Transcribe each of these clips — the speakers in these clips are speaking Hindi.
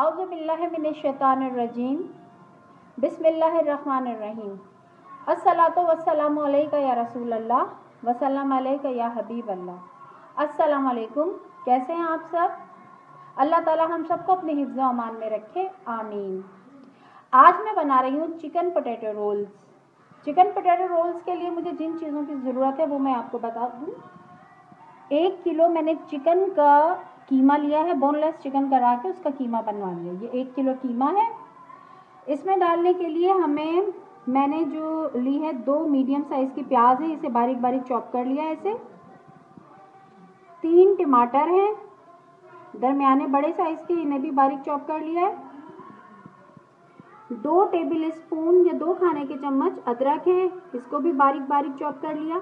औज़ु बिल्लाहि मिनश्शैतानिर्रजीम बिस्मिल्लाहिर्रहमानिर्रहीम। अस्सलातु वस्सलामु अलैका या रसूलल्लाह वसल्लम अलैका या हबीबल्लाह। अस्सलाम वालेकुम। कैसे हैं आप सब? अल्लाह ताला हम सबको अपने हिफ्ज़ व अमान में रखे, आमीन। आज मैं बना रही हूँ chicken potato rolls. Chicken potato rolls के लिए मुझे जिन चीज़ों की ज़रूरत है वो मैं आपको बता दूँ। 1 किलो मैंने चिकन का कीमा लिया है, बोनलेस चिकन करा के उसका कीमा बनवा लिया। ये 1 किलो कीमा है। इसमें डालने के लिए मैंने जो ली है 2 मीडियम साइज़ की प्याज है, इसे बारीक बारीक चॉप कर लिया है। इसे 3 टमाटर हैं दरमियाने बड़े साइज़ के, इन्हें भी बारीक चॉप कर लिया है। 2 टेबल स्पून या 2 खाने के चम्मच अदरक है, इसको भी बारीक बारीक चॉप कर लिया।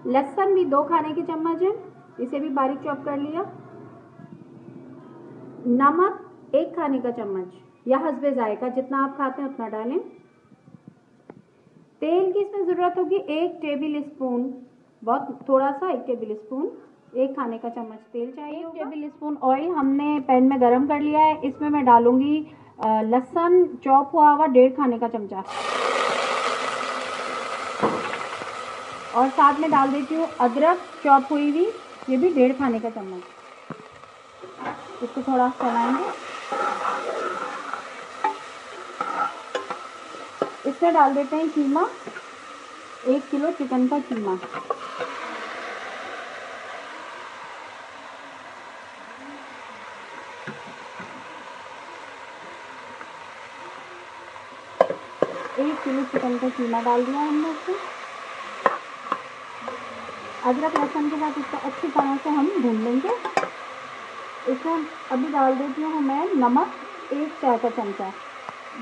लहसुन भी 2 खाने के चम्मच है, इसे भी बारीक चॉप कर लिया। नमक 1 खाने का चम्मच या हस्बे जायका, जितना आप खाते हैं उतना डालें। तेल की इसमें ज़रूरत होगी 1 टेबल स्पून, बहुत थोड़ा सा, 1 टेबल स्पून, 1 खाने का चम्मच तेल चाहिए। 1 टेबल स्पून ऑयल हमने पैन में गरम कर लिया है। इसमें मैं डालूंगी लहसुन चॉप हुआ हुआ 1.5 खाने का चमचा, और साथ में डाल देती हूँ अदरक चॉप हुई हुई, ये भी 1.5 खाने का चम्मच। इसको थोड़ा चलाएंगे। इसमें डाल देते हैं कीमा, 1 किलो चिकन का कीमा। एक किलो चिकन का कीमा डाल दिया हमने इसमें। अदरक लहसुन के साथ इसको अच्छी तरह से हम भून लेंगे। इसमें अभी डाल देती हूँ मैं नमक, 1 चाय का चमचा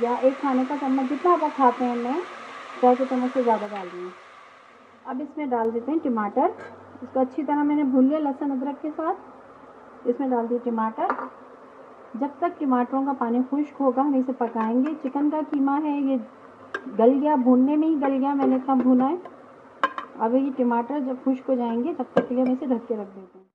या 1 खाने का चम्मच, जितना आप खाते हैं। मैं चाय के चम्मच से ज़्यादा डाल रही हूँ। अब इसमें डाल देते हैं टमाटर। इसको अच्छी तरह मैंने भून लिया लहसुन अदरक के साथ। इसमें डाल दिए टमाटर। जब तक टमाटरों का पानी खुश्क होगा हम इसे पकाएंगे। चिकन का कीमा है, ये गल गया, भूनने में ही गल गया, मैंने इतना भूना है। अब ये टमाटर जब खुश्क हो जाएंगे तब तक के लिए हम इसे ढक के रख देते हैं।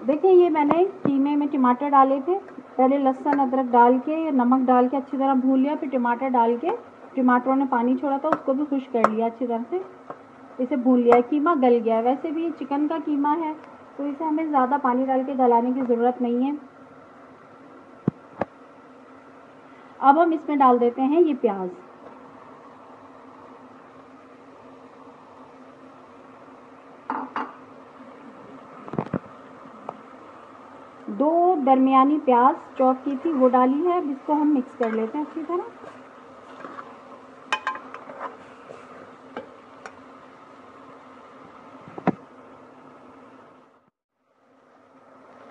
देखिए, ये मैंने कीमे में टमाटर डाले थे। पहले लहसुन अदरक डाल के, नमक डाल के अच्छी तरह भून लिया, फिर टमाटर डाल के, टमाटरों ने पानी छोड़ा था उसको भी खुश्क कर लिया अच्छी तरह से। इसे भून लिया, कीमा गल गया। वैसे भी ये चिकन का कीमा है तो इसे हमें ज़्यादा पानी डाल के गलाने की ज़रूरत नहीं है। अब हम इसमें डाल देते हैं ये प्याज। दो दरमियानी प्याज चॉप की थी वो डाली है। अब इसको हम मिक्स कर लेते हैं अच्छी तरह।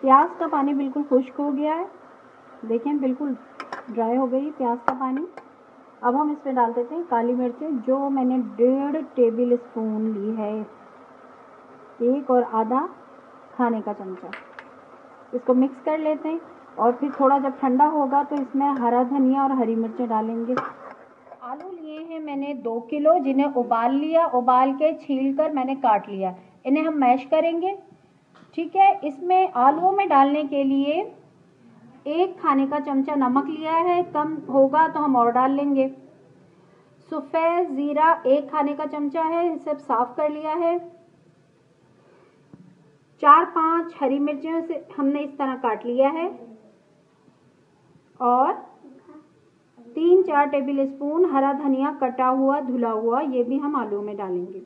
प्याज का पानी बिल्कुल खुश्क हो गया है, देखें बिल्कुल ड्राई हो गई प्याज का पानी। अब हम इसमें डाल देते हैं काली मिर्चें, जो मैंने 1.5 टेबल स्पून ली है, 1 और आधा खाने का चमचा। इसको मिक्स कर लेते हैं और फिर थोड़ा जब ठंडा होगा तो इसमें हरा धनिया और हरी मिर्चें डालेंगे। आलू लिए हैं मैंने 2 किलो, जिन्हें उबाल लिया, उबाल के छील कर मैंने काट लिया। इन्हें हम मैश करेंगे, ठीक है। इसमें आलूओं में डालने के लिए 1 खाने का चमचा नमक लिया है, कम होगा तो हम और डाल लेंगे। सफ़ेद ज़ीरा 1 खाने का चमचा है, इसे साफ कर लिया है। 4-5 हरी मिर्चें से हमने इस तरह काट लिया है, और 3-4 टेबल स्पून हरा धनिया कटा हुआ धुला हुआ, ये भी हम आलू में डालेंगे।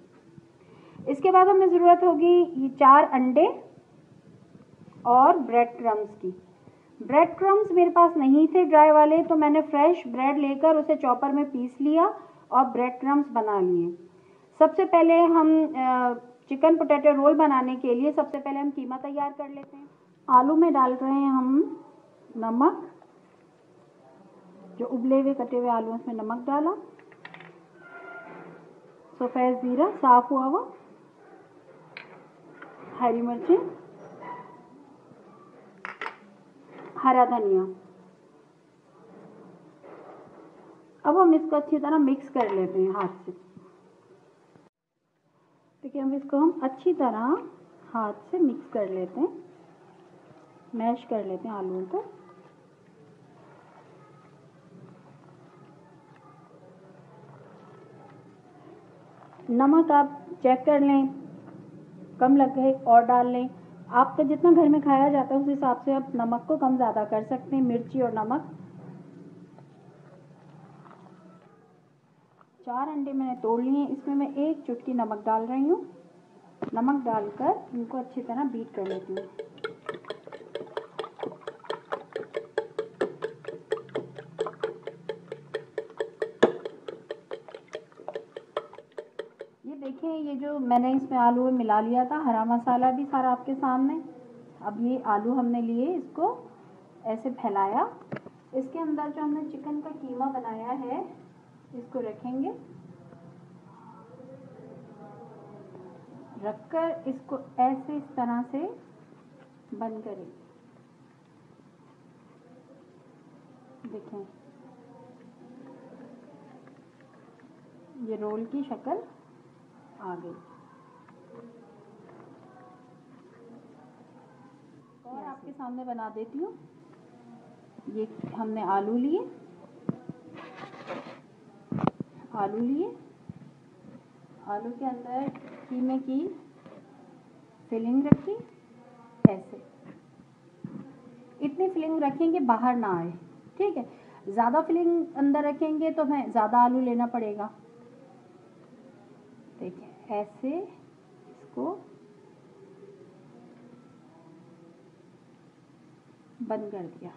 इसके बाद हमें ज़रूरत होगी 4 अंडे और ब्रेड क्रम्स की। ब्रेड क्रम्स मेरे पास नहीं थे ड्राई वाले, तो मैंने फ्रेश ब्रेड लेकर उसे चॉपर में पीस लिया और ब्रेड क्रम्स बना लिए। सबसे पहले हम चिकन पोटैटो रोल बनाने के लिए सबसे पहले हम कीमा तैयार कर लेते हैं। आलू में डाल रहे हैं हम नमक, जो उबले हुए कटे हुए आलू उसमें नमक डाला, सफ़ेद ज़ीरा साफ हुआ हुआ, हरी मिर्चें, हरा धनिया। अब हम इसको अच्छी तरह मिक्स कर लेते हैं हाथ से। देखिए, हम इसको अच्छी तरह हाथ से मिक्स कर लेते हैं। मैश कर लेते हैं आलूओं को। नमक आप चेक कर लें, कम लगे और डाल लें। आपका जितना घर में खाया जाता है उस हिसाब से आप नमक को कम ज़्यादा कर सकते हैं, मिर्ची और नमक। 4 अंडे मैंने तोड़ लिए, इसमें मैं 1 चुटकी नमक डाल रही हूँ। नमक डालकर इनको अच्छी तरह बीट कर लेती हूँ। ये देखें, ये जो मैंने इसमें आलू में मिला लिया था, हरा मसाला भी सारा आपके सामने। अब ये आलू हमने लिए, इसको ऐसे फैलाया। इसके अंदर जो हमने चिकन का कीमा बनाया है इसको रखेंगे, रखकर इसको ऐसे इस तरह से बंद करें। देखें, ये रोल की शक्ल आ गई। और आपके सामने बना देती हूँ। ये हमने आलू लिए, आलू के अंदर कीमे की फिलिंग रखी। ऐसे इतनी फिलिंग रखेंगे बाहर ना आए, ठीक है। ज़्यादा फिलिंग अंदर रखेंगे तो हमें ज़्यादा आलू लेना पड़ेगा। देखिए, ऐसे इसको बंद कर दिया।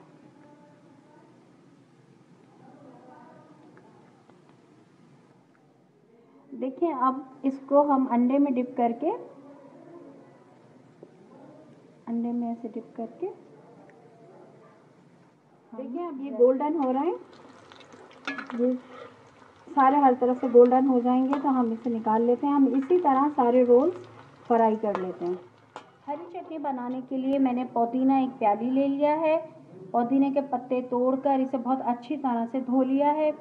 देखिए, अब इसको हम अंडे में डिप करके, अंडे में ऐसे डिप करके, देखिए अब ये गोल्डन हो रहा है। ये सारे हर तरफ से गोल्डन हो जाएंगे तो हम इसे निकाल लेते हैं। हम इसी तरह सारे रोल्स फ्राई कर लेते हैं। हरी चटनी बनाने के लिए मैंने पुदीना 1 प्याली ले लिया है। पुदीने के पत्ते तोड़कर इसे बहुत अच्छी तरह से धो लिया है।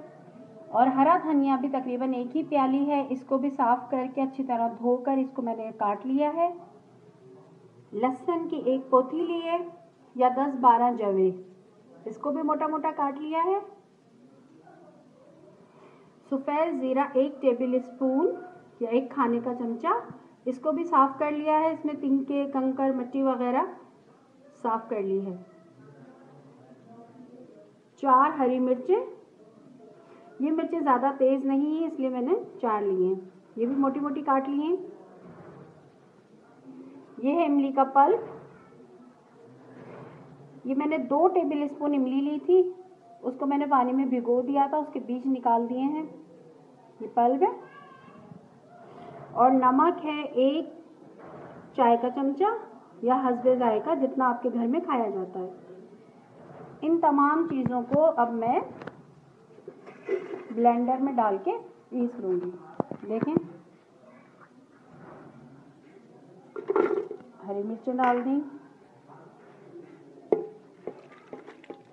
और हरा धनिया भी तकरीबन 1 ही प्याली है, इसको भी साफ़ करके अच्छी तरह धोकर इसको मैंने काट लिया है। लहसुन की 1 पोथी ली है या 10-12 जवे, इसको भी मोटा मोटा काट लिया है। सफ़ेद ज़ीरा 1 टेबल स्पून या 1 खाने का चमचा, इसको भी साफ़ कर लिया है। इसमें तिनके, कंकड़, मिट्टी वगैरह साफ़ कर ली है। 4 हरी मिर्चें, ये मिर्चें ज़्यादा तेज़ नहीं है इसलिए मैंने 4 ली हैं। ये भी मोटी मोटी काट ली हैं। ये है इमली का पल्प, ये मैंने 2 टेबल स्पून इमली ली थी, उसको मैंने पानी में भिगो दिया था, उसके बीज निकाल दिए हैं। ये पल्प है। और नमक है 1 चाय का चमचा या हस्बे जायका, जितना आपके घर में खाया जाता है। इन तमाम चीज़ों को अब मैं ब्लेंडर में डाल के पीस लूँगी। देखें, हरी मिर्चें डाल दी,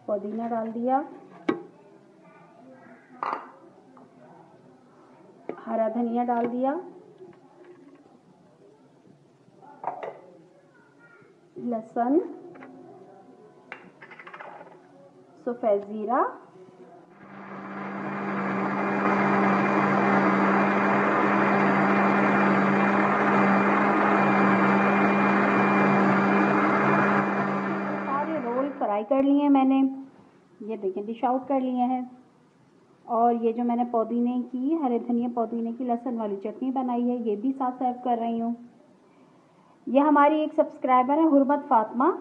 पुदीना डाल दिया, हरा धनिया डाल दिया, लहसुन, सफ़ेद ज़ीरा, सारे रोल फ्राई कर लिए मैंने। ये देखें, डिश आउट कर लिए हैं। और ये जो मैंने पुदीने की, हरे धनिया पुदीने की लहसुन वाली चटनी बनाई है, ये भी साथ सर्व कर रही हूँ। ये हमारी एक सब्सक्राइबर है हुरमत फातिमा,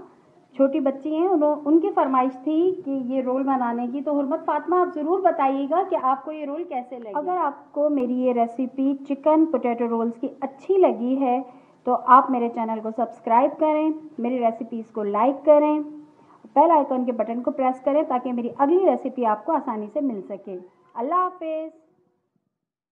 छोटी बच्ची हैं, उनकी फरमाइश थी कि ये रोल बनाने की। तो हुरमत फातिमा, आप ज़रूर बताइएगा कि आपको ये रोल कैसे लगे। अगर आपको मेरी ये रेसिपी चिकन पोटैटो रोल्स की अच्छी लगी है तो आप मेरे चैनल को सब्सक्राइब करें, मेरी रेसिपीज़ को लाइक करें, बेल आइकन के बटन को प्रेस करें ताकि मेरी अगली रेसिपी आपको आसानी से मिल सके। अल्लाह हाफिज़।